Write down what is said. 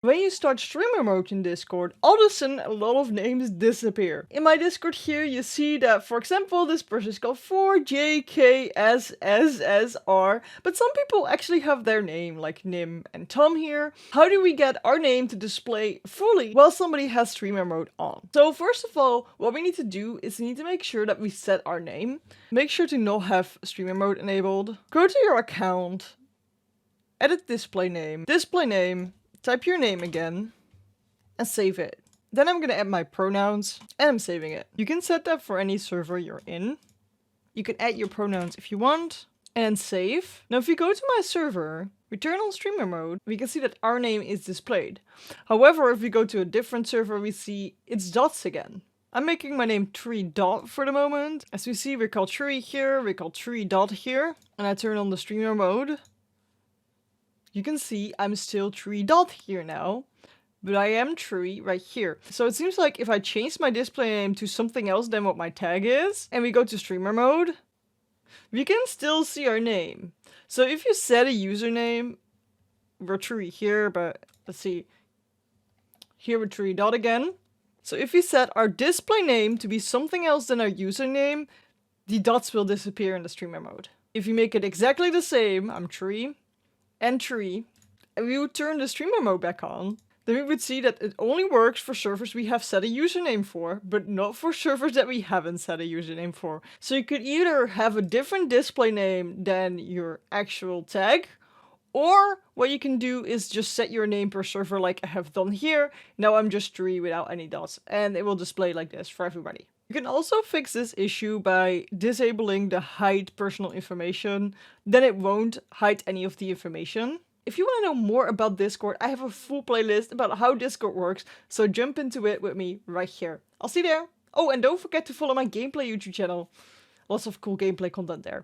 When you start streamer mode in Discord, all of a sudden a lot of names disappear. In my Discord here, you see that, for example, this person is called 4JKSSSR, but some people actually have their name, like Nim and Tom here. How do we get our name to display fully while somebody has streamer mode on? So first of all, what we need to do is we need to make sure that we set our name. Make sure to not have streamer mode enabled. Go to your account, edit display name, type your name again, and save it. Then I'm gonna add my pronouns, and I'm saving it. You can set that for any server you're in. You can add your pronouns if you want, and then save. Now if you go to my server, return on streamer mode, we can see that our name is displayed. However, if we go to a different server, we see it's dots again. I'm making my name Tree Dot for the moment. As we see, we call Tree here, we call Tree Dot here, and I turn on the streamer mode. You can see I'm still Tree Dot here now, but I am Tree right here. So it seems like if I change my display name to something else than what my tag is, and we go to streamer mode, we can still see our name. So if you set a username, we're Tree here, but let's see, here we're Tree Dot again. So if we set our display name to be something else than our username, the dots will disappear in the streamer mode. If you make it exactly the same, I'm Tree, and Tree, and we would turn the streamer mode back on, then we would see that it only works for servers we have set a username for, but not for servers that we haven't set a username for. So you could either have a different display name than your actual tag, or what you can do is just set your name per server like I have done here. Now I'm just Tree without any dots, and it will display like this for everybody. You can also fix this issue by disabling the hide personal information, then it won't hide any of the information. If you want to know more about Discord, I have a full playlist about how Discord works, so jump into it with me right here. I'll see you there. Oh, and don't forget to follow my gameplay YouTube channel. Lots of cool gameplay content there.